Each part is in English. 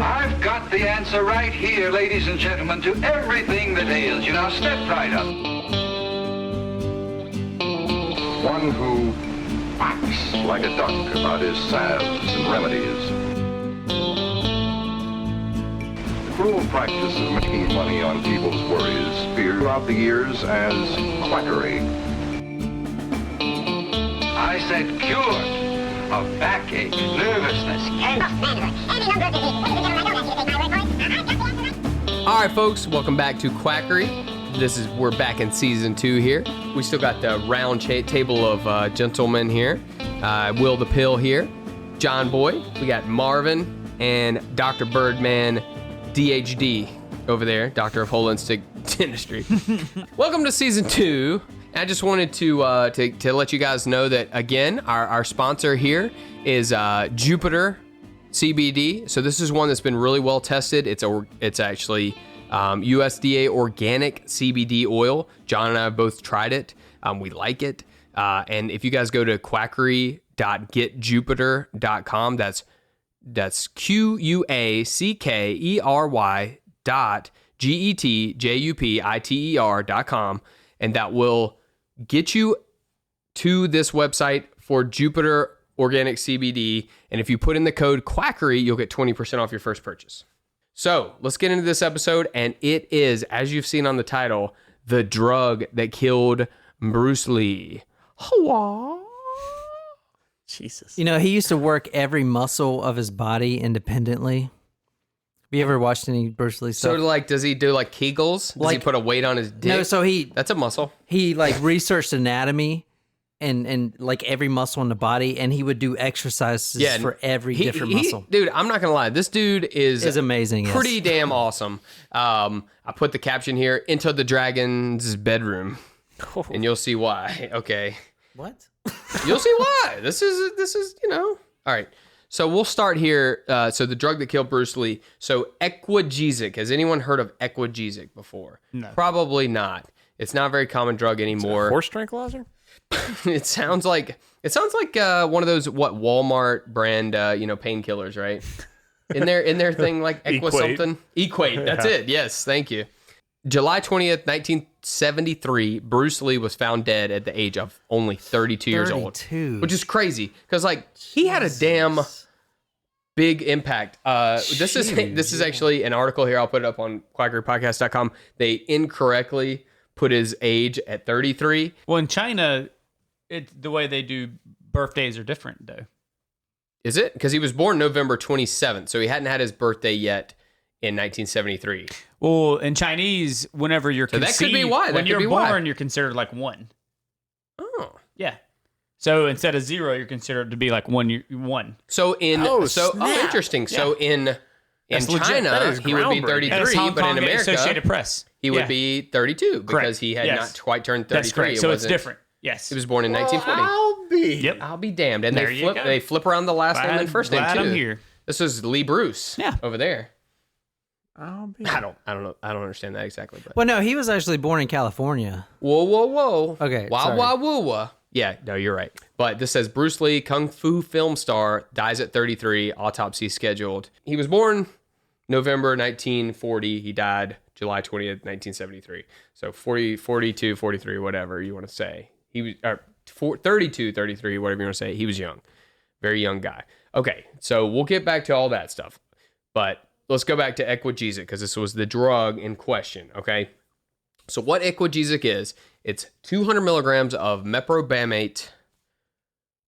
I've got the answer right here, ladies and gentlemen, to everything that ails you. Now step right up. One who quacks like a duck about his salves and remedies. The cruel practice of making money on people's worries feared throughout the years as quackery. I said cured of backache, nervousness, All right, folks, welcome back to Quackery. We're back in season 2 here. We still got the round table of gentlemen here. Will the Pill here, John Boy. We got Marvin and Dr. Birdman, DHD over there, Doctor of Holistic Dentistry. Welcome to season 2. I just wanted to let you guys know that, again, our sponsor here is Jupiter CBD. So this is one that's been really well tested. It's actually USDA organic CBD oil. John and I have both tried it. We like it. And if you guys go to quackery.getjupiter.com, that's QUACKERY.GETJUPITER.com, and that will get you to this website for Jupiter Organic CBD. And if you put in the code Quackery, you'll get 20% off your first purchase. So let's get into this episode. And it is, as you've seen on the title, the drug that killed Bruce Lee. Jesus. You know, he used to work every muscle of his body independently. Have you ever watched any Bruce Lee stuff? So, like, does he do, like, Kegels? Does he put a weight on his dick? No, so That's a muscle. he like researched anatomy and like every muscle in the body, and he would do exercises for every different muscle. Dude, I'm not gonna lie. This dude is amazing. Pretty damn awesome. I put the caption here: "Into the Dragon's bedroom," and you'll see why. Okay. What? You'll see why. This is all right. So we'll start here. So the drug that killed Bruce Lee. So equagesic. Has anyone heard of equagesic before? No. Probably not. It's not a very common drug anymore. Horse tranquilizer? It sounds like one of those Walmart brand painkillers, right? In their thing like Equate something. Equate. That's it. Yes, thank you. July 20th, 1973, Bruce Lee was found dead at the age of only 32 years old, which is crazy because he had a damn big impact. This is actually an article here. I'll put it up on quackerypodcast.com. They incorrectly put his age at 33. Well, in China, the way they do birthdays are different, though. Is it? Because he was born November 27th, so he hadn't had his birthday yet in 1973. Well, in Chinese, whenever you're conceived, that could be why. When you're born, you're considered like 1. Oh. Yeah. So instead of 0, you're considered to be like 1. So interesting. Yeah. So in China, he would be 33, but in America, Associated Press, he would be 32 because he had not quite turned 33. That's correct. So it's different. Yes. He was born in 1940. I'll be damned. And they flip around the last name and first name too. I'm here. This was Lee Bruce over there. I don't know. I don't understand that exactly. But. Well, no, he was actually born in California. Whoa. Okay. Wah. Yeah, no, you're right. But this says Bruce Lee, Kung Fu film star, dies at 33, autopsy scheduled. He was born November 1940. He died July 20th, 1973. So 40, 42, 43, whatever you want to say. He was 32, 33, whatever you want to say. He was young. Very young guy. Okay, so we'll get back to all that stuff. But let's go back to equagesic because this was the drug in question, okay? So what equagesic is, it's 200 milligrams of meprobamate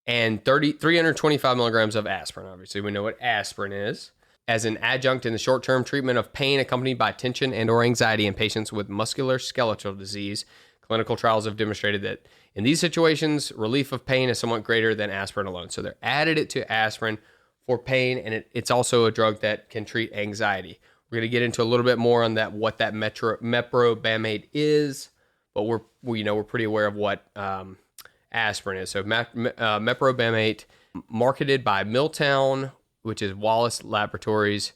and 325 milligrams of aspirin. Obviously, we know what aspirin is. As an adjunct in the short-term treatment of pain accompanied by tension and or anxiety in patients with musculoskeletal disease, clinical trials have demonstrated that in these situations, relief of pain is somewhat greater than aspirin alone. So they're added it to aspirin for pain, and it's also a drug that can treat anxiety. We're going to get into a little bit more on that, what that meprobamate is, but we're pretty aware of what aspirin is. So meprobamate, marketed by Milltown, which is Wallace Laboratories.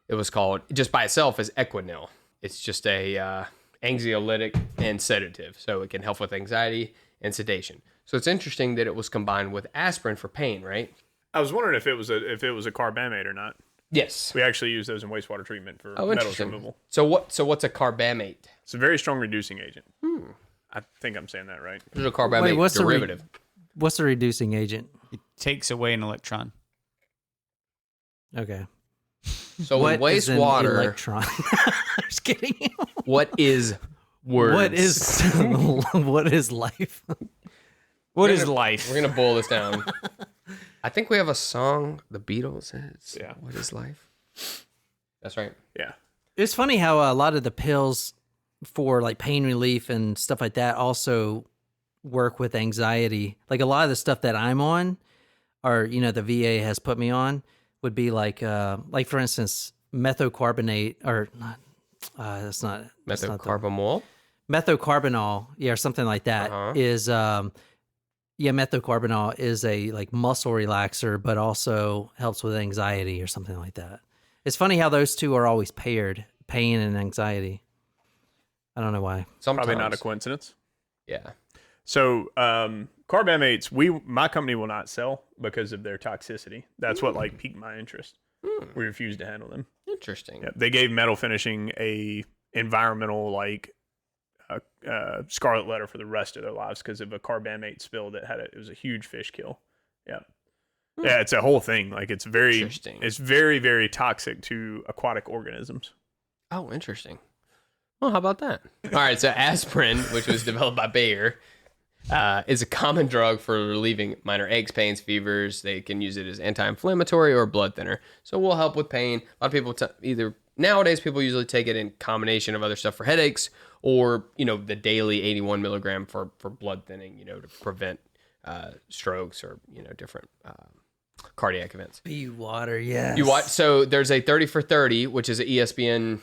It was called just by itself as Equanil. It's just a anxiolytic and sedative, so it can help with anxiety and sedation. So it's interesting that it was combined with aspirin for pain, right? was wondering if it was a carbamate or not. Yes. We actually use those in wastewater treatment for metals interesting. removal. So what's a carbamate? It's a very strong reducing agent. I think I'm saying that right. What is a carbamate Wait, what's derivative? What's the reducing agent? It takes away an electron. Okay. So What in is an wastewater, electron? I'm just kidding. what is words? What is life? What is life? We're gonna boil this down. I think we have a song. The Beatles. It's, Yeah. What is life? That's right. Yeah. It's funny how a lot of the pills for like pain relief and stuff like that also work with anxiety. Like a lot of the stuff that I'm on, or the VA has put me on, would be like for instance, methocarbonate or not. That's not Methocarbamol. Methocarbonol, or something like that is methocarbonol is a like muscle relaxer, but also helps with anxiety or something like that. It's funny how those two are always paired, pain and anxiety. I don't know why. Sometimes. Probably not a coincidence. Yeah. So carbamates, my company will not sell because of their toxicity. That's what like piqued my interest. We refuse to handle them. Interesting. Yeah, they gave metal finishing a environmental like scarlet letter for the rest of their lives because of a carbamate spill that it was a huge fish kill. Yeah. Yeah, it's a whole thing. Like it's very very toxic to aquatic organisms. Oh, interesting. Well, how about that? All right, so aspirin, which was developed by Bayer, is a common drug for relieving minor aches, pains, fevers. They can use it as anti-inflammatory or blood thinner. So it will help with pain. A lot of people nowadays people usually take it in combination of other stuff for headaches or, the daily 81 milligram for blood thinning, to prevent strokes or, different cardiac events. Be water, yes. You watch. So there's a 30 for 30, which is an ESPN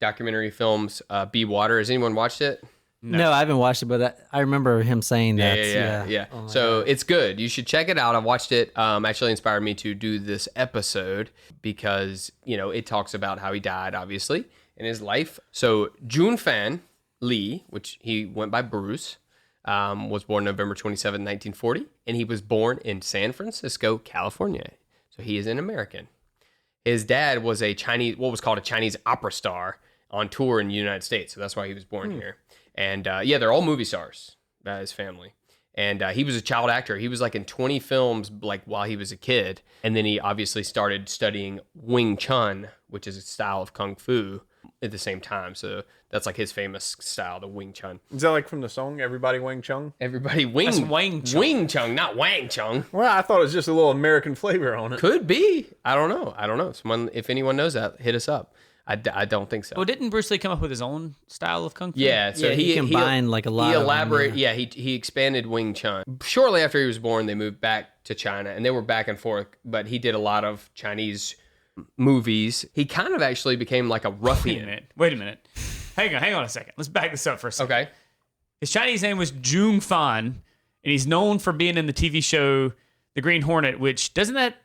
documentary films. Be Water. Has anyone watched it? No, I haven't watched it, but I remember him saying that. Yeah. Oh my So God. it's good. You should check it out. I watched it. Actually inspired me to do this episode because, it talks about how he died, obviously, in his life. So Jun Fan Lee, which he went by Bruce, was born November 27, 1940, and he was born in San Francisco, California. So he is an American. His dad was what was called a Chinese opera star on tour in the United States. So that's why he was born here. And they're all movie stars, his family. And he was a child actor. He was like in 20 films like while he was a kid. And then he obviously started studying Wing Chun, which is a style of Kung Fu at the same time. So that's like his famous style, the Wing Chun. Is that like from the song Everybody Wang Chung? Everybody That's Wang Chung. Wing Chun, not Wang Chung. Well, I thought it was just a little American flavor on it. Could be. I don't know. Someone, if anyone knows that, hit us up. I don't think so. Well, didn't Bruce Lee come up with his own style of kung fu? Yeah, so he combined like a lot. He of them, elaborated. He expanded Wing Chun. Shortly after he was born, they moved back to China, and they were back and forth. But he did a lot of Chinese movies. He kind of actually became like a ruffian. Wait a minute. Hang on a second. Let's back this up for a second. Okay. His Chinese name was Jung Fan, and he's known for being in the TV show The Green Hornet, which doesn't that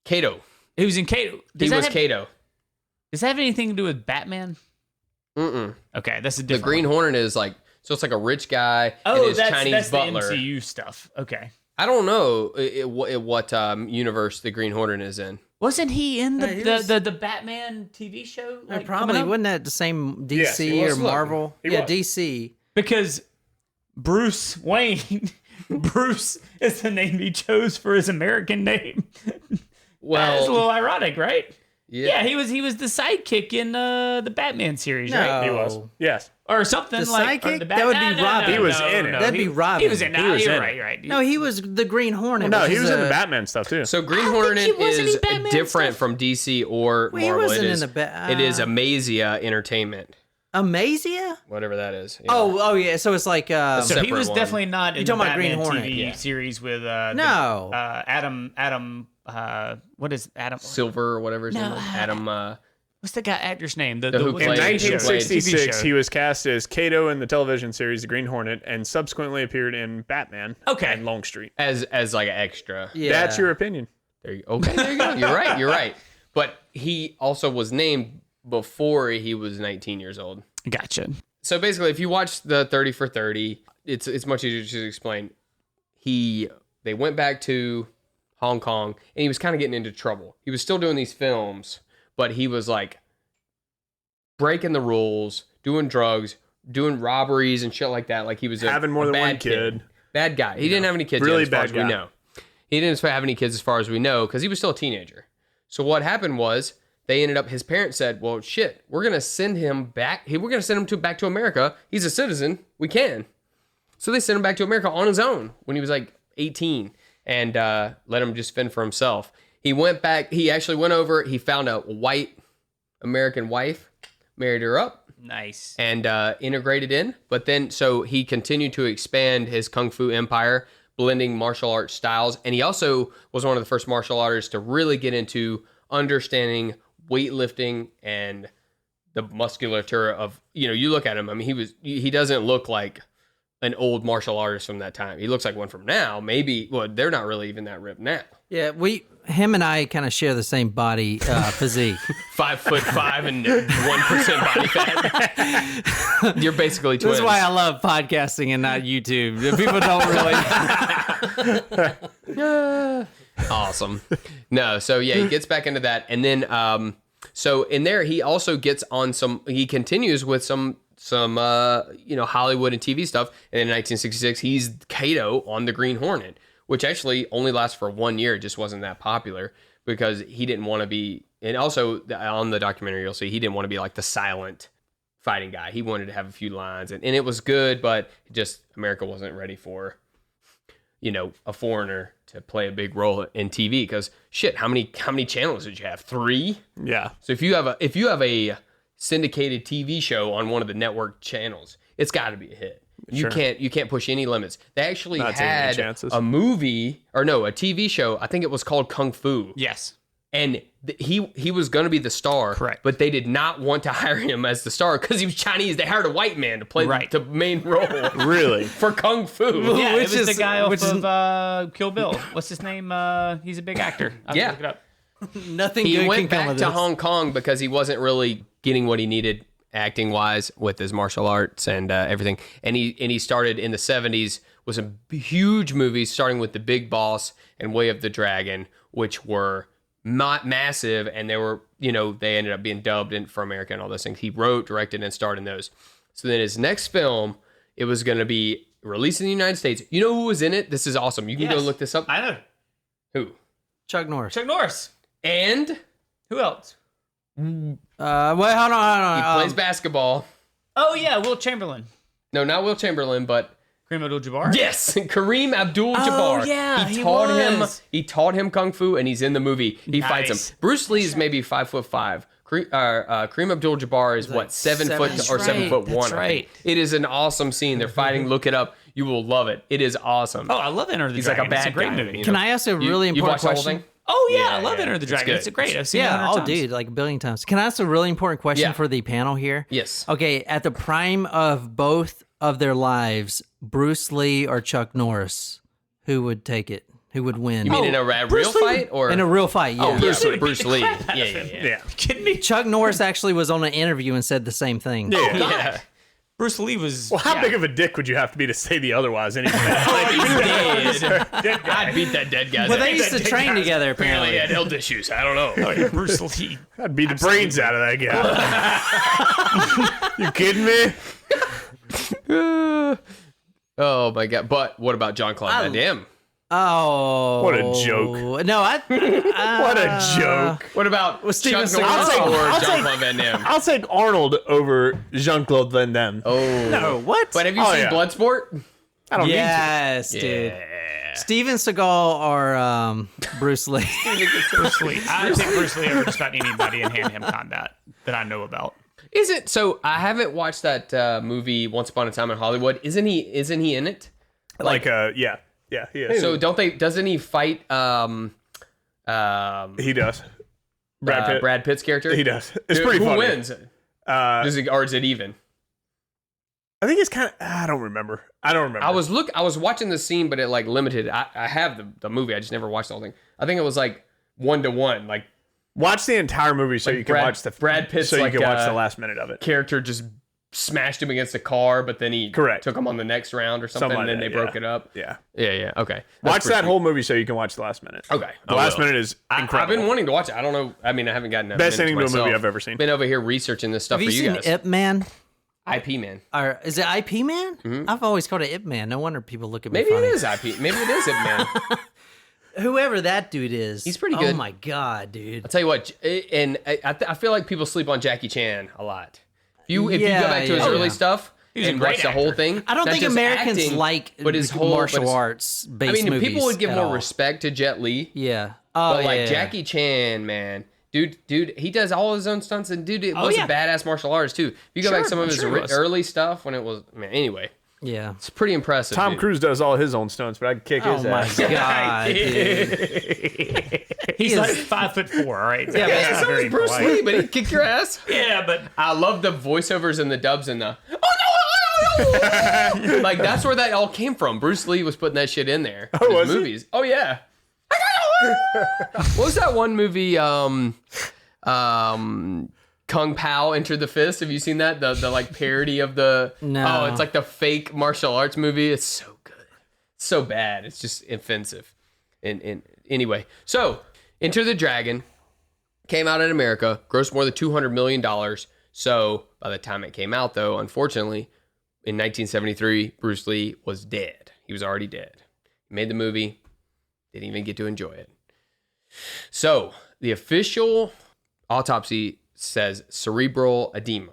Kato. he was in Kato. Kato. Does that have anything to do with Batman? Mm-mm. Okay, that's a The different Green one. Hornet is like, so it's like a rich guy and Oh, his Chinese that's butler. the MCU stuff. Okay. I don't know what universe the Green Hornet is in. Wasn't he in he was- the Batman TV show? Like, Probably coming up? wasn't that the same Yes, DC he was. or Marvel? He Yeah, was. DC. Because Bruce Wayne, Bruce is the name he chose for his American name. Well, That's a little ironic, right? yeah. he was the sidekick in the Batman series, right? He was. Yes. Or something The like or sidekick? the That would be Robin. He was in it. That'd be Robin. He was in. He was You're in right. it. You're right. No, he was the Green Hornet. No, which he is was in a- the Batman stuff too. So Green I don't think Hornet he was any is Batman different stuff. from DC or Well, he Marvel. wasn't It is, in the it is Amazia Entertainment, Amazia? whatever that is. Yeah. Oh, yeah. So it's like So he separate was one. definitely not in You're the talking about Green Batman Hornet. TV Yeah. series with No. Adam. What is Adam? Silver or whatever his name No, is. Adam. What's the guy actor's name? The who what's played- the In Played- TV show? 1966, TV he show. was cast as Kato in the television series The Green Hornet, and subsequently appeared in Batman. Okay. And Longstreet. as like an extra. yeah. That's your opinion. There you, okay, there you go. You're right. You're right. But he also was named before he was 19 years old. Gotcha. So basically, if you watch the 30 for 30, it's much easier to explain. They went back to Hong Kong, and he was kind of getting into trouble. He was still doing these films, but he was like breaking the rules, doing drugs, doing robberies and shit like that. Like he was Having more a than bad one kid. Bad guy. He didn't have any kids Really yet, as far bad as we guy. know. He didn't have any kids as far as we know because he was still a teenager. So what happened was they ended up, his parents said, well, shit, we're going to send him back. We're going to send him back to America. He's a citizen. We can. So they sent him back to America on his own when he was like 18 and let him just fend for himself. He went back. He actually went over. He found a white American wife, married her up. Nice. And integrated in. But then, so he continued to expand his Kung Fu empire, blending martial arts styles. And he also was one of the first martial artists to really get into understanding weightlifting and the musculature of, you look at him. I mean, he doesn't look like an old martial artist from that time. He looks like one from now. Maybe, well, they're not really even that ripped now. Yeah, him and I kind of share the same body physique. 5'5" and 1% body fat. You're basically twins. This is why I love podcasting and not YouTube. People don't really. Awesome. No, so yeah, he gets back into that, and then so in there he also gets on he continues with some Hollywood and TV stuff, and in 1966 he's Kato on the Green Hornet, which actually only lasts for 1 year. It just wasn't that popular because he didn't want to be, and also on the documentary you'll see he didn't want to be like the silent fighting guy. He wanted to have a few lines, and it was good, but just America wasn't ready for a foreigner to play a big role in TV because shit, how many channels did you have? 3? Yeah. So if you have a syndicated TV show on one of the network channels, it's got to be a hit. You can't push any limits. They actually Not taking any had chances. a TV show. I think it was called Kung Fu. Yes. And he was going to be the star, Correct. But they did not want to hire him as the star because he was Chinese. They hired a white man to play the main role. Really? For Kung Fu. Yeah, Which it was is- the guy which is- of Kill Bill. What's his name? He's a big actor. I'll Yeah. look it up. Nothing He good went can come back of to this. Hong Kong because he wasn't really getting what he needed acting wise with his martial arts and everything. And he started in the 70s with some huge movies, starting with The Big Boss and Way of the Dragon, which were not massive, and they were, they ended up being dubbed in for America and all those things. He wrote, directed, and starred in those. So then his next film, it was going to be released in the United States. You know who was in it? This is awesome. You can go Yes. look this up. I know. Who? Chuck Norris. Chuck Norris. And Who else? Wait, hold on. he plays basketball. Oh yeah, Will Chamberlain. No, not Will Chamberlain, but Kareem Abdul-Jabbar. yes, Kareem Abdul-Jabbar. Oh, yeah, he taught he taught him kung fu, and he's in the movie. He fights Nice. him. Bruce Lee is maybe 5'5". Kareem Abdul-Jabbar is what 7 foot or 7'1". That's I think. right. It is an awesome scene. They're fighting. Look it up. You will love it. It is awesome. Oh, I love Enter the he's Dragon. like a bad It's a great guy, movie. Can I ask a really You've important watched the whole question? thing? Oh yeah, Yeah, I love yeah. Enter the It's Dragon. good. It's a great. I've seen it Yeah, 100 times. dude, like a billion times. Can I ask a really important question Yeah. for the panel here? Yes. Okay, at the prime of both of their lives, Bruce Lee or Chuck Norris, who would take it? Who would win? You mean in a real fight or In a real fight, yeah. Oh, Bruce Lee. Bruce Lee. Crap out Yeah, of yeah, him. yeah. Yeah. You kidding me? Chuck Norris actually was on an interview and said the same thing. Yeah. Yeah. Bruce Lee was. Well, how yeah. big of a dick would you have to be to say the otherwise anyway? Dead. I'd beat that dead guy. Well, they used to train together, apparently apparently. he had health issues. I don't know. Oh, yeah, Bruce Lee. I'd beat the brains out of that guy. You kidding me? Oh my god! But what about Jean-Claude Van Damme? Oh. What a joke. No, What a joke. What about Steven Chuck Seagal. Norris or I'll take- Jean-Claude Van Damme? I'll take Arnold over Jean-Claude Van Damme. Oh No, what? But have you Oh, seen yeah. Bloodsport? I don't Yes, dude. Yeah. Steven Seagal or Bruce Lee? Bruce Lee. I take Bruce Lee over just about anybody in hand-to-hand combat that I know about. Is it so? I haven't watched that movie Once Upon a Time in Hollywood. Isn't he in it? Like, yeah. Yeah, he is. So doesn't he fight He does. Brad Pitt. Brad Pitt's character? He does. It's pretty Who funny. wins? Uh, Or is it even? I think it's kind of. I don't remember. I I was watching the scene, but it like limited. I have the movie. I just never watched the whole thing. I think it was like 1-to-1. Like Watch the entire movie so you can watch the Brad Pitt's so you like, can watch the last minute of it. character just smashed him against a car, but then he Correct. took him on the next round or something, Something and then like they that, broke it up. Yeah. Yeah. Okay. Watch that whole movie so you can watch the last minute. Okay. The last minute is incredible. I've been wanting to watch it. I don't know. I mean, I haven't gotten a Best minute ending to a myself. movie I've ever seen. Been over here researching this stuff Have for you you seen guys. Ip Man? IP Man. Or is it IP Man? Mm-hmm. I've always called it Ip Man. No wonder people look at me Maybe funny. it is IP. Maybe it is Ip Man. Whoever that dude is. He's pretty good. Oh my God, dude. I'll tell you what, and I feel like people sleep on Jackie Chan a lot. If you go back to his early stuff He's a and great watch the whole actor. thing, I don't not think just Americans acting, like but his whole martial but arts based I mean, movies people would give at more all. respect to Jet Li, Yeah. Oh, but like yeah. Jackie Chan, man. Dude, he does all his own stunts, and dude, it was yeah. a badass martial artist too. If you go back some of his early stuff when it was, man. Anyway, Yeah. it's pretty impressive. Tom dude. Cruise does all his own stunts, but I could kick Oh his my ass. God, dude. He's is- like 5'4", all right? Yeah, but That's So very was Bruce polite. Lee, but he kicked your ass. Yeah, but I love the voiceovers and the dubs and the like that's where that all came from. Bruce Lee was putting that shit in there. in his was he? movies. Oh yeah. What was that one movie? Kung Pao Enter the Fist. Have you seen that? The like parody of the No. Oh, it's like the fake martial arts movie. It's so good. It's so bad. It's just offensive. And anyway, so Enter the Dragon came out in America, grossed more than $200 million. So by the time it came out, though, unfortunately, in 1973, Bruce Lee was dead. He was already dead. He made the movie, didn't even get to enjoy it. So the official autopsy says cerebral edema.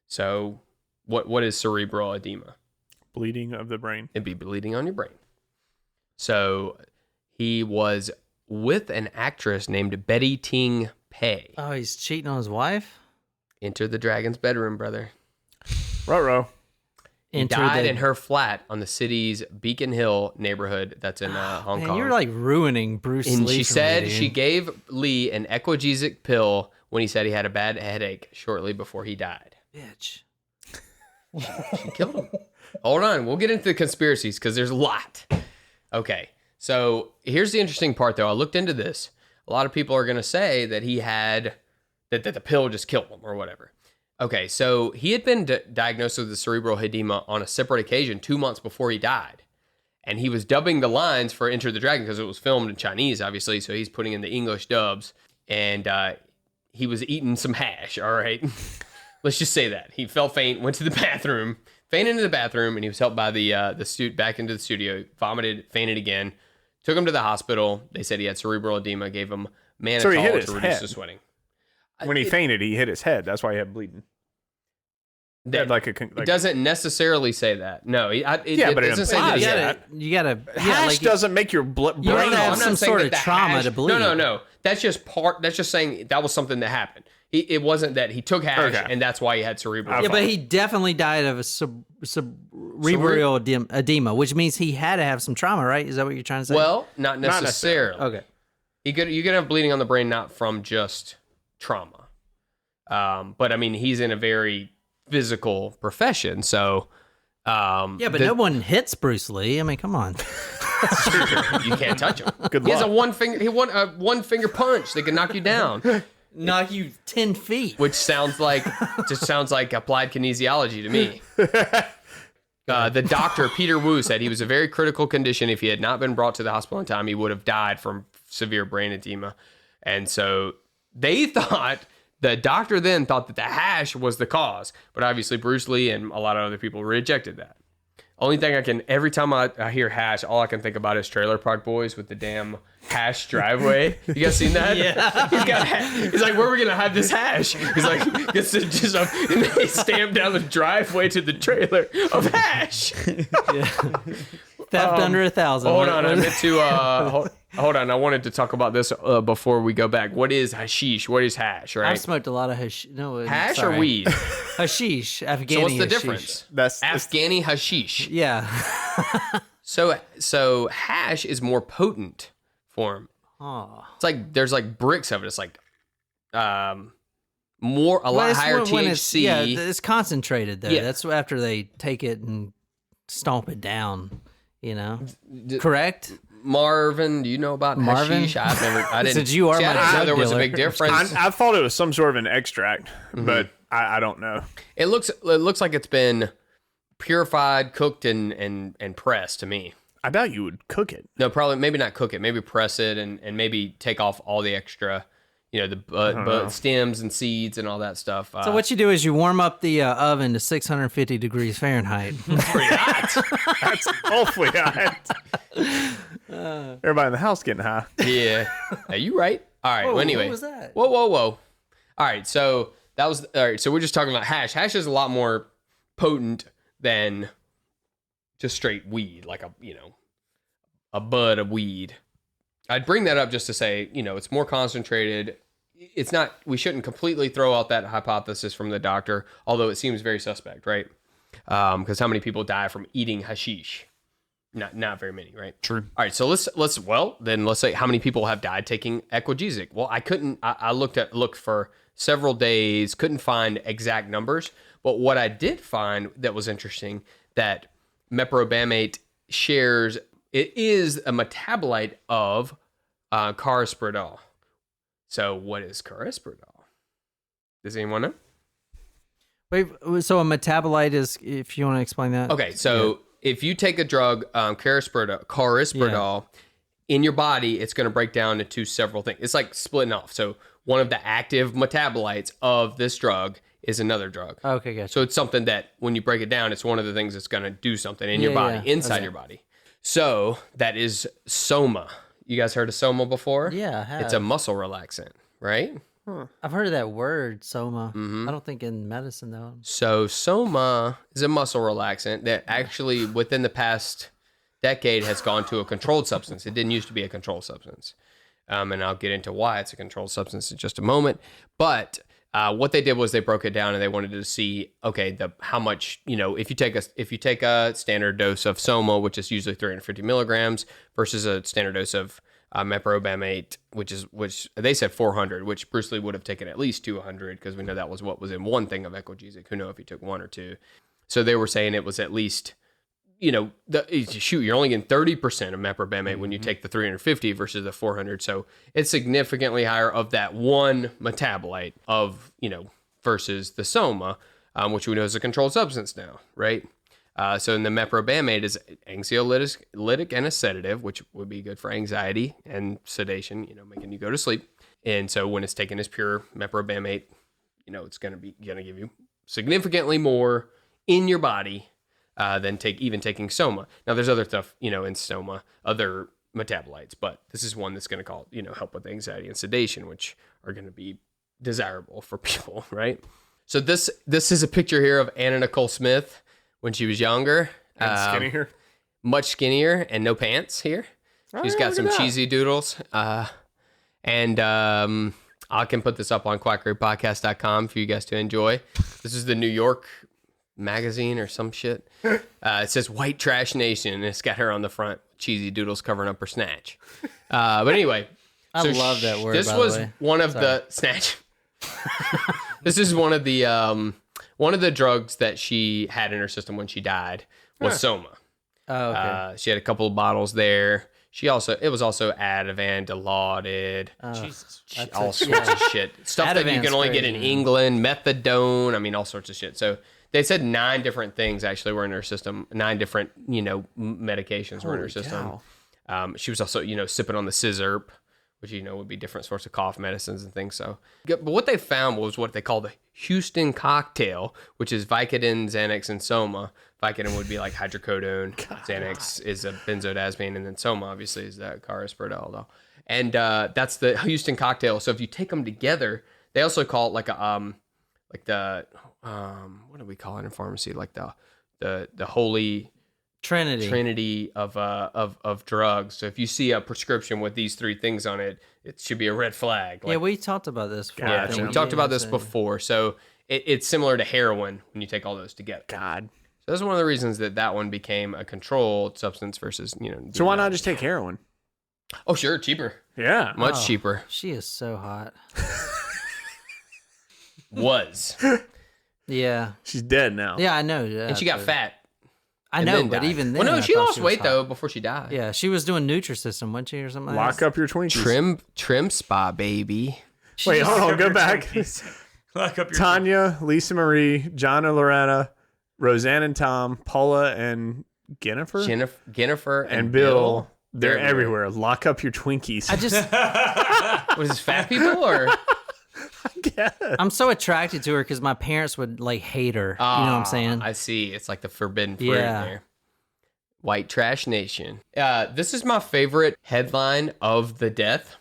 So what is cerebral edema? Bleeding of the brain. It'd be bleeding on your brain. So he was with an actress named Betty Ting Pei. Oh, he's cheating on his wife? Enter the Dragon's bedroom, brother. Ruh-roh. He died in her flat on the city's Beacon Hill neighborhood that's in Hong Man, Kong. you're like ruining Bruce and Lee. she for said me, dude. she gave Lee an Equagesic pill when he said he had a bad headache shortly before he died. Bitch. She killed him. Hold on. We'll get into the conspiracies because there's a lot. Okay. So here's the interesting part, though. I looked into this. A lot of people are going to say that he had, that the pill just killed him or whatever. Okay. So he had been diagnosed with the cerebral edema on a separate occasion 2 months before he died. And he was dubbing the lines for Enter the Dragon because it was filmed in Chinese, obviously. So he's putting in the English dubs. And he was eating some hash, all right? Let's just say that. He fell faint, went to the bathroom, fainted into the bathroom, and he was helped by the suit back into the studio, vomited, fainted again, took him to the hospital. They said he had cerebral edema, gave him So he hit mannitol his to reduce head. the sweating. When he fainted, he hit his head. That's why he had bleeding. He had like a It doesn't necessarily say that. No, it but it doesn't say that. implies he You had- that. gotta hash like, doesn't make your brain. You gotta have I'm not some saying sort that of the trauma hash- to bleed. No. That's just saying that was something that happened. It wasn't that he took hash Okay. and that's why he had cerebral. Yeah, but he definitely died of a cerebral edema, which means he had to have some trauma, right? Is that what you're trying to say? Well, not necessarily. okay. You could have bleeding on the brain not from just trauma. But I mean, he's in a very physical profession, so Yeah, but no one hits Bruce Lee. I mean, come on. you can't touch him. Good He has a luck. one finger punch that can knock you down, Knock you 10 feet. which sounds like applied kinesiology to me. The doctor, Peter Wu, said he was a very critical condition. If he had not been brought to the hospital in time, he would have died from severe brain edema. And so the doctor then thought that the hash was the cause. But obviously Bruce Lee and a lot of other people rejected that. Only thing every time I hear hash, all I can think about is Trailer Park Boys with the damn hash driveway. You guys seen that? Yeah. He's like, where are we going to hide this hash? He's like, gets to just up, and they stamp down the driveway to the trailer of hash. Theft under 1,000. Hold on, I meant to, hold on. I wanted to talk about this before we go back. What is hashish? What is hash, right? I've smoked a lot of hash. No, Hash sorry. or weed? Hashish. Afghani So what's the hashish. difference? That's Afghani hashish. Yeah. So hash is more potent form. Oh. It's like there's like bricks of it. It's like a lot higher THC. It's concentrated though. Yeah. That's after they take it and stomp it down. You know, correct? Marvin, do you know about Marvin? hashish? I didn't. Since you are see, I my didn't know drug there was a dealer. big difference. I thought it was some sort of an extract, but I don't know. It looks like it's been purified, cooked, and pressed to me. I doubt you would cook it. No, probably maybe not cook it. Maybe press it and maybe take off all the extra, the stems and seeds and all that stuff. So what you do is you warm up the oven to 650 degrees Fahrenheit. pretty hot. That's awfully hot. Everybody in the house getting high. Yeah. Are you right? All right. Whoa, Well, anyway. what was that? Whoa. All right. So that was all right. So we're just talking about hash. Hash is a lot more potent than just straight weed, like a bud of weed. I'd bring that up just to say, it's more concentrated. It's not. We shouldn't completely throw out that hypothesis from the doctor, although it seems very suspect, right? Because how many people die from eating hashish? Not very many, right? True. All right, so let's say how many people have died taking Equagesic. Well, I looked for several days, couldn't find exact numbers, but what I did find that was interesting, that meprobamate shares, it is a metabolite of carespridol. So what is carespridol? Does anyone know? Wait, so a metabolite is, if you want to explain that? Okay, so if you take a drug, carespridol, in your body, it's going to break down into several things. It's like splitting off. So one of the active metabolites of this drug is another drug. Okay, gotcha. So it's something that when you break it down, it's one of the things that's going to do something in your body, inside your body. So that is soma. You guys heard of soma before? Yeah, I have. It's a muscle relaxant, right? I've heard of that word, soma. I don't think in medicine, though. So soma is a muscle relaxant that actually within the past decade has gone to a controlled substance. It didn't used to be a controlled substance. And I'll get into why it's a controlled substance in just a moment. But what they did was they broke it down and they wanted to see, okay, how much, if you take a standard dose of soma, which is usually 350 milligrams, versus a standard dose of meprobamate, which they said 400, which Bruce Lee would have taken at least 200 because we know that was what was in one thing of Equagesic. Who knows if he took one or two? So they were saying it was at least, you're only getting 30% of meprobamate when you take the 350 versus the 400. So it's significantly higher of that one metabolite of, versus the soma, which we know is a controlled substance now, right? So in the meprobamate is anxiolytic and a sedative, which would be good for anxiety and sedation, making you go to sleep. And so when it's taken as pure meprobamate, it's going to give you significantly more in your body than taking soma. Now there's other stuff, in soma, other metabolites, but this is one that's going to help with anxiety and sedation, which are going to be desirable for people, right? So this is a picture here of Anna Nicole Smith when she was younger. And skinnier. Much skinnier and no pants here. She's got some cheesy doodles. And I can put this up on quackraypodcast.com for you guys to enjoy. This is the New York magazine or some shit. It says White Trash Nation, and it's got her on the front, cheesy doodles covering up her snatch. But anyway. I love that word, This by was the way. one of the snatch. This is one of the drugs that she had in her system when she died was soma. Oh, okay. She had a couple of bottles there. It was also Ativan, Dilaudid, Jesus. all sorts of shit. Stuff that you Ativan's can only get crazy, in man. England, methadone, all sorts of shit. So they said 9 different things actually were in her system. 9 different, medications were in her system. She was also, sipping on the scissor, which, would be different sorts of cough medicines and things. So, but what they found was what they call the Houston cocktail, which is Vicodin, Xanax, and soma. Vicodin would be like hydrocodone. Xanax is a benzodiazepine, and then soma obviously is that carespridol. And that's the Houston cocktail. So if you take them together, they also call it like the what do we call it in pharmacy? Like the holy Trinity of drugs. So if you see a prescription with these 3 things on it, it should be a red flag. Yeah, we talked about this before. Yeah, didn't we talked about this So- before. So it's similar to heroin when you take all those together. God. So that's one of the reasons that one became a controlled substance versus, So why not just take heroin? Oh, sure, cheaper. Yeah. Much Oh, cheaper. She is so hot. Was. Yeah. She's dead now. Yeah, I know. Yeah, And she got fat. I and know, then but died. even then, Well, no, I she thought lost was weight hot. though before she died. Yeah, she was doing Nutrisystem, wasn't she, or something? like Lock that? up your Twinkies. Trim spa, baby. Wait, hold on. Go back. Lock up your Tanya, Lisa Marie, John and Loretta, Roseanne and Tom, Paula and Jennifer, Jennifer and Bill. They're everywhere. Lock up your Twinkies. I just, Was this fat people or? I'm so attracted to her because my parents would like hate her. You know what I'm saying? I see. It's like the forbidden fruit Yeah. there. White Trash Nation. This is my favorite headline of the death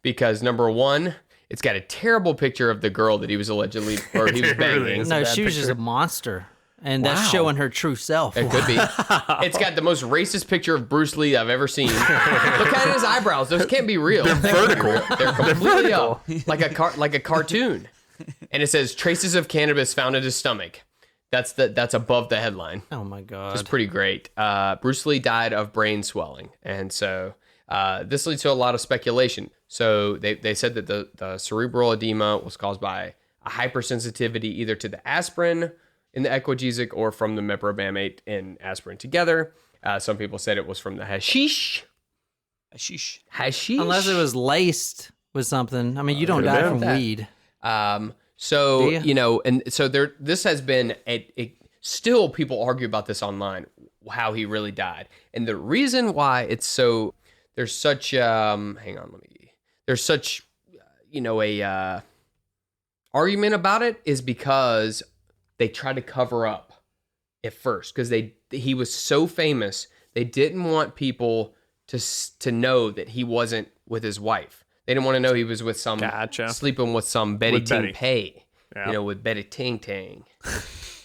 because number one, it's got a terrible picture of the girl that he was allegedly or he was It really banging. is. No, bad she was just a picture. monster, and that's showing her true self. It could be. It's got the most racist picture of Bruce Lee I've ever seen. Look at his eyebrows; those can't be real. They're vertical. They're completely up, like a cartoon. And it says traces of cannabis found in his stomach. That's above the headline. Oh my god! It's pretty great. Bruce Lee died of brain swelling, and so this leads to a lot of speculation. So they said that the cerebral edema was caused by a hypersensitivity either to the aspirin in the Equagesic or from the meprobamate and aspirin together. Some people said it was from the hashish. Sheesh. Hashish. Unless it was laced with something. I mean, you don't could've die been from that. weed. So, Do ya? you know, and so this has been, still people argue about this online, how he really died. And the reason why it's so, there's such, there's such, argument about it is because they tried to cover up at first because he was so famous. They didn't want people to know that he wasn't with his wife. They didn't want to know he was with some Gotcha. sleeping with some Betty With Ting Betty. Pei, Yeah. with Betty Ting Tang.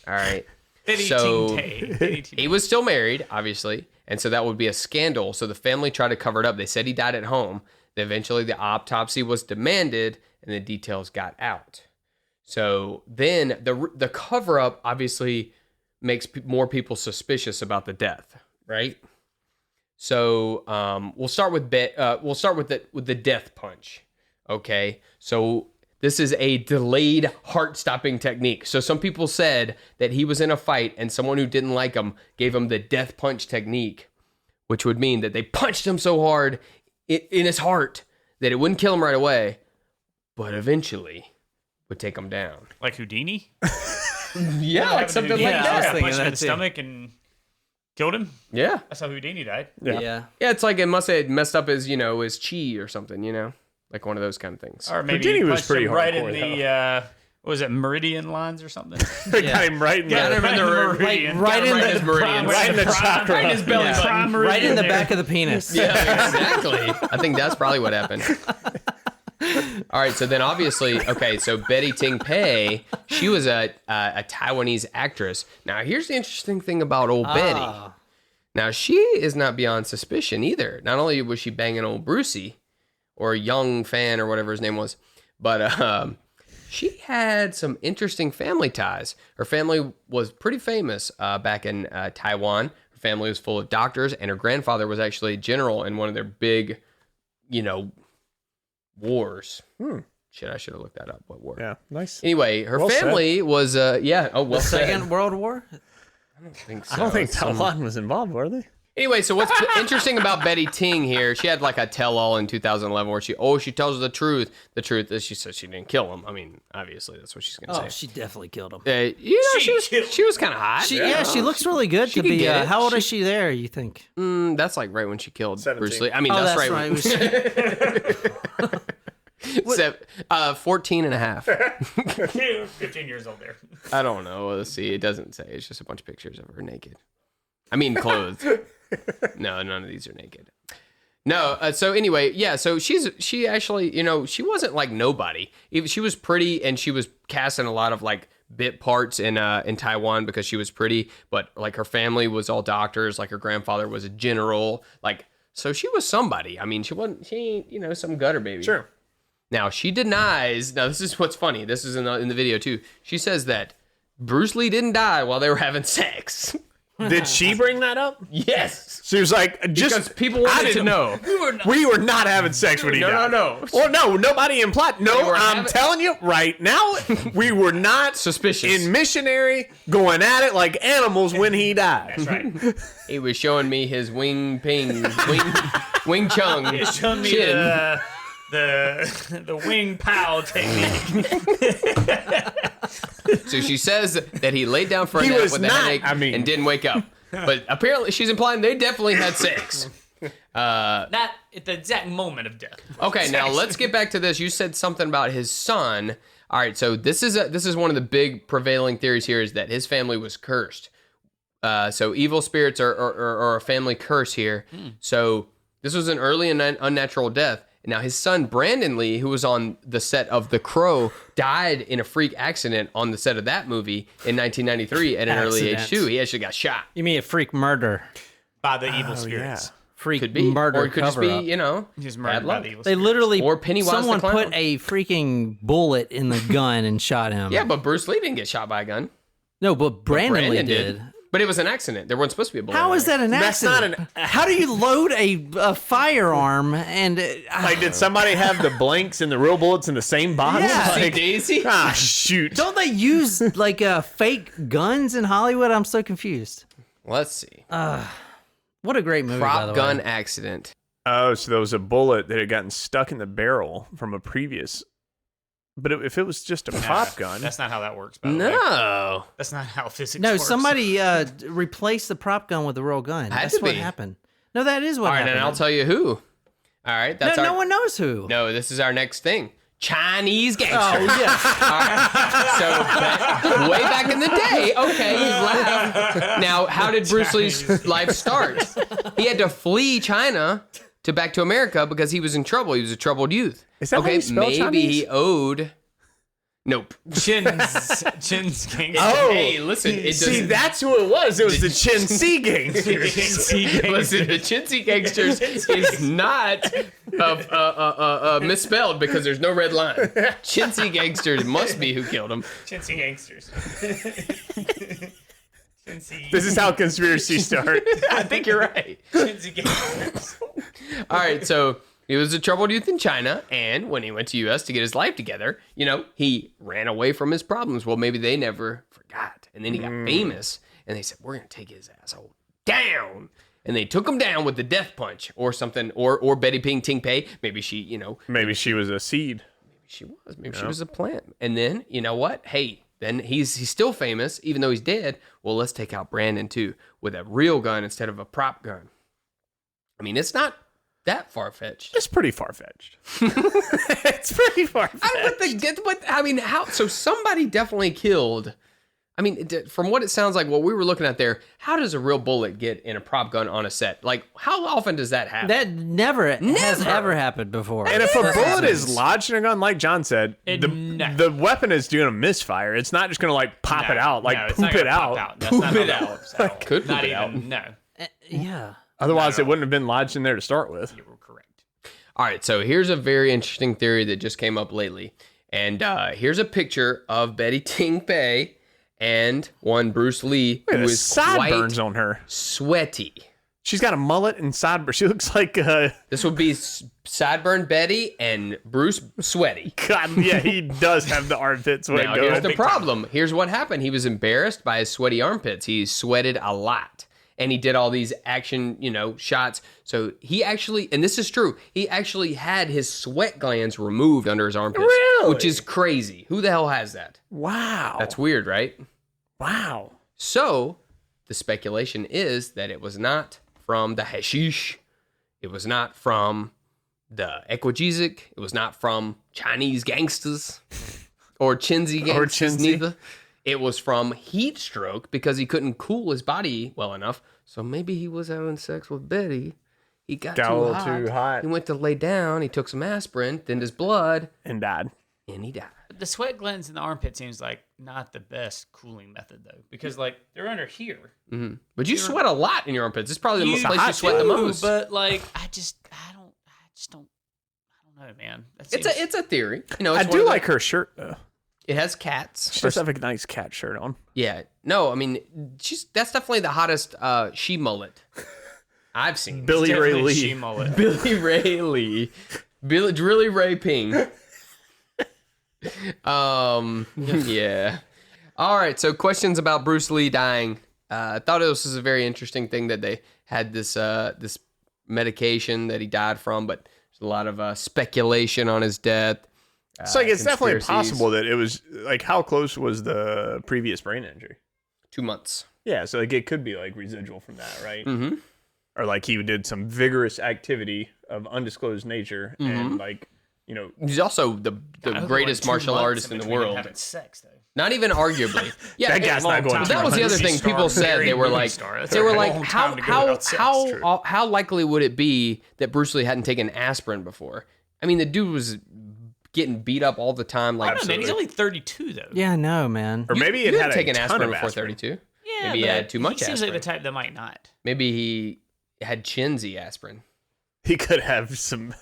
All right. Betty So Ting Tay. he was still married, obviously, and so that would be a scandal. So the family tried to cover it up. They said he died at home. Eventually, the autopsy was demanded, and the details got out. So then the cover up obviously makes more people suspicious about the death, right? So we'll start with the death punch. Okay, so this is a delayed heart-stopping technique. So some people said that he was in a fight and someone who didn't like him gave him the death punch technique, which would mean that they punched him so hard in his heart that it wouldn't kill him right away, but eventually would take him down. Like Houdini? Yeah, like something like Yeah, I was that. thinking Punched him in that the too. stomach and killed him. Yeah. That's how Houdini died. Yeah. Yeah. Yeah, it's like it must have messed up his, his chi or something, like one of those kind of things. Or maybe Houdini he was punched pretty him right in hardcore, the what was it, meridian lines or something? Got him right in Got the him in the meridian. right in his the meridians. right in the chakra. Right in his belly Yeah. button. right in the back of the penis. Yeah, exactly. I think that's probably what happened. All right, so then obviously, so Betty Ting Pei, she was a Taiwanese actress. Now, here's the interesting thing about old Betty. Now, she is not beyond suspicion either. Not only was she banging old Brucey, or Young Fan, or whatever his name was, but she had some interesting family ties. Her family was pretty famous back in Taiwan. Her family was full of doctors, and her grandfather was actually a general in one of their big, wars. Shit, I should have looked that up. What war? Yeah, nice. Anyway, her Well said. family was, well said. Second World War? I don't think so. I don't think It's some- Taiwan was involved, were they? Anyway, so what's interesting about Betty Ting here, she had like a tell-all in 2011 where she tells the truth. The truth is she says she didn't kill him. I mean, obviously, that's what she's going to Oh, say. she definitely killed him. She was kind of hot. She looks really good She to could be. get it. How old is she there, you think? That's like right when she killed 17. Bruce Lee. I mean, Oh, that's, that's right. right. When 14 and a half. 15 years old there. I don't know. Let's see. It doesn't say. It's just a bunch of pictures of her naked. I mean, clothed. No, none of these are naked. No. So anyway, yeah. So she actually, she wasn't like nobody. She was pretty, and she was cast in a lot of like bit parts in Taiwan because she was pretty. But like her family was all doctors. Like her grandfather was a general. Like so, she was somebody. I mean, she ain't some gutter baby. Sure. Now she denies. Now this is what's funny. This is in the video too. She says that Bruce Lee didn't die while they were having sex. Did she bring that up? Yes. She was like, just Because people wanted to know. We were not having sex when he died. No. Well, no, nobody implied. No, were I'm having- telling you right now, we were not Suspicious. in missionary going at it like animals when he died. That's right. He was showing me his wing chung. It's showing me chin. the wing pow technique. So she says that he laid down for a He nap was with a not- headache I mean- and didn't wake up. But apparently she's implying they definitely had sex. Not at the exact moment of death. Okay, now let's get back to this. You said something about his son. All right, so this is one of the big prevailing theories here is that his family was cursed. So evil spirits are a family curse here. So this was an early and unnatural death. Now his son Brandon Lee, who was on the set of The Crow, died in a freak accident on the set of that movie in 1993 at an early age Accident. too. He actually got shot. You mean a freak murder? By the evil spirits. Freak Could be, murder or it could just cover-up. be, you know, He's bad murdered by luck. the evil They spirits. literally, Or Pennywise the someone Clown. put a freaking bullet in the gun and shot him. Yeah, but Bruce Lee didn't get shot by a gun. No, but Brandon Lee Brandon did. But it was an accident. There wasn't supposed to be a bullet. How in is there. that an That's not accident? How do you load a firearm and Like, did somebody have the blanks and the real bullets in the same box? Yeah. See Like, Daisy? ah, shoot. don't they use like fake guns in Hollywood? I'm so confused. Let's see. What a great movie, by the Prop gun way. accident. Oh, so there was a bullet that had gotten stuck in the barrel from a previous. But if it was just a prop gun, That's not how that works, by the way. No. That's not how physics No, works. somebody replaced the prop gun with the real gun. Had That's to what be. happened. No, that is what All right, happened. and I'll tell you who. All right, that's no, our. no one knows who. No, this is our next thing. Chinese gangster. Oh yeah. So way back in the day, okay, you laugh. Now, how did Bruce Lee's life start? He had to flee China to back to America because he was in trouble. He was a troubled youth. Is that how okay? you spell Maybe Chinese? he owed. Nope. Chin's gang. Oh. Hey, listen. It see, doesn't. that's who it was. It was the Chin C gangsters. Listen, the Chintzy Gangsters is not misspelled because there's no red line. Chintzy Gangsters must be who killed him. Chinsey gangsters. This is how conspiracies start. I think you're right. Chinsey gangsters. All right, so he was a troubled youth in China, and when he went to U.S. to get his life together, you know, he ran away from his problems. Well, maybe they never forgot. And then he got famous, and they said, we're going to take his asshole down. And they took him down with the death punch or something, or Betty Ping Ting Pei. Maybe she, you know, Maybe she was a seed. she was. Maybe she was a plant. And then, you know what? Hey, then he's still famous, even though he's dead. Well, let's take out Brandon, too, with a real gun instead of a prop gun. I mean, it's not that far-fetched. It's pretty far-fetched. It's pretty far-fetched. But I mean, how? So somebody definitely killed. I mean, from what it sounds like, what we were looking at there, how does a real bullet get in a prop gun on a set? Like, how often does that happen? That never has ever happened before. And if a bullet is lodged in a gun, like John said, No. the weapon is doing a misfire. It's not just going to, like, pop it out, like, it's not poop it gonna pop out. That's not how that works at all. Could not poop it out. even. No, Yeah. Otherwise, it wouldn't have been lodged in there to start with. you were correct. All right, so here's a very interesting theory that just came up lately. And here's a picture of Betty Ting Pei and one Bruce Lee, Look at who the is sideburns quite on her. sweaty. She's got a mullet and sideburns. She looks like, This would be sideburn Betty and Bruce sweaty. God, yeah, he does have the armpits. Way Now, to here's go. the problem. Here's what happened. He was embarrassed by his sweaty armpits. He sweated a lot. And he did all these action, you know, shots. So he actually, and this is true, he actually had his sweat glands removed under his armpits. Really? Which is crazy. Who the hell has that? Wow. That's weird, right? wow. So the speculation is that it was not from the hashish. It was not from the equagesic. It was not from Chinese gangsters or Chinzy gangsters Chinzy. neither. It was from heat stroke because he couldn't cool his body well enough. So maybe he was having sex with Betty. He got Got a too little hot. too hot. He went to lay down. He took some aspirin, thinned his blood, And died. and he died. The sweat glands in the armpit seems like not the best cooling method though, because like they're under here. But you sweat a lot in your armpits. It's probably the You place you sweat the do, most. But like, I don't know, man. That seems, It's a theory. You know, I it's do one of like her shirt, though. It has cats. She does have a nice cat shirt on. Yeah. No, I mean, that's definitely the hottest she mullet I've seen. Billy Ray Definitely Lee. she mullet. Billy Ray Lee. Billy Ray Ping. Yeah. All right. So questions about Bruce Lee dying. I thought this was a very interesting thing that they had this medication that he died from, but there's a lot of speculation on his death. It's like it's definitely conspiracies. possible that it was like how close was the previous brain injury? 2 months. Yeah, so like it could be like residual from that, right? Mm-hmm. Or like he did some vigorous activity of undisclosed nature, and like He's also the greatest martial artist in the world. Having sex though. Not even arguably. Yeah, That guy's not going. that was the other thing people said. They were like, how likely would it be that Bruce Lee hadn't taken aspirin before? I mean, the dude was getting beat up all the time. I don't know, man. He's only 32 though. Yeah, no, man. Or maybe it you had taken a ton aspirin of before aspirin. 32. Yeah, Maybe he but had too much He seems aspirin. like the type that might not. Maybe he had Chinzy aspirin. He could have some.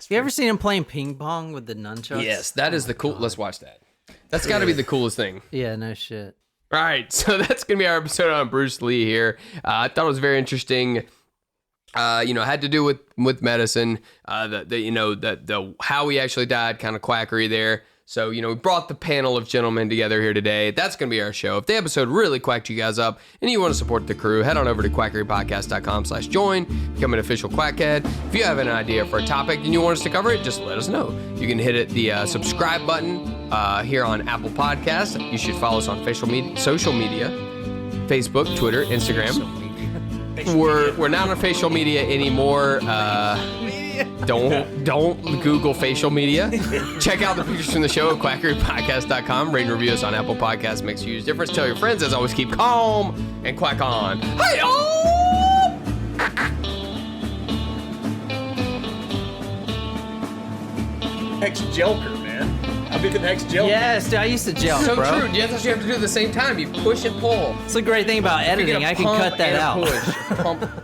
You ever seen him playing ping pong with the nunchucks? Yes, that is the cool. Let's watch that. That's got to be the coolest thing. Yeah, no shit. All right, so that's gonna be our episode on Bruce Lee here. I thought it was very interesting. Had to do with medicine. The how he actually died, kind of quackery there. So, we brought the panel of gentlemen together here today. That's going to be our show. If the episode really quacked you guys up and you want to support the crew, head on over to quackerypodcast.com/join, become an official quackhead. If you have an idea for a topic and you want us to cover it, just let us know. You can hit the subscribe button here on Apple Podcasts. You should follow us on social media, Facebook, Twitter, Instagram. We're not on facial media anymore. Don't Google facial media. Check out the pictures from the show at quackerypodcast.com. Rate and review us on Apple Podcasts. Makes a huge difference. Tell your friends. As always, keep calm and quack on. Hey-oh! Ex-Jelker, man. I'll be the next Jelker. Yes, dude, I used to gel, So bro. true. That's what you have to do at the same time. You push and pull. It's the great thing about You get editing. a I can pump cut that and a out. push. Pump.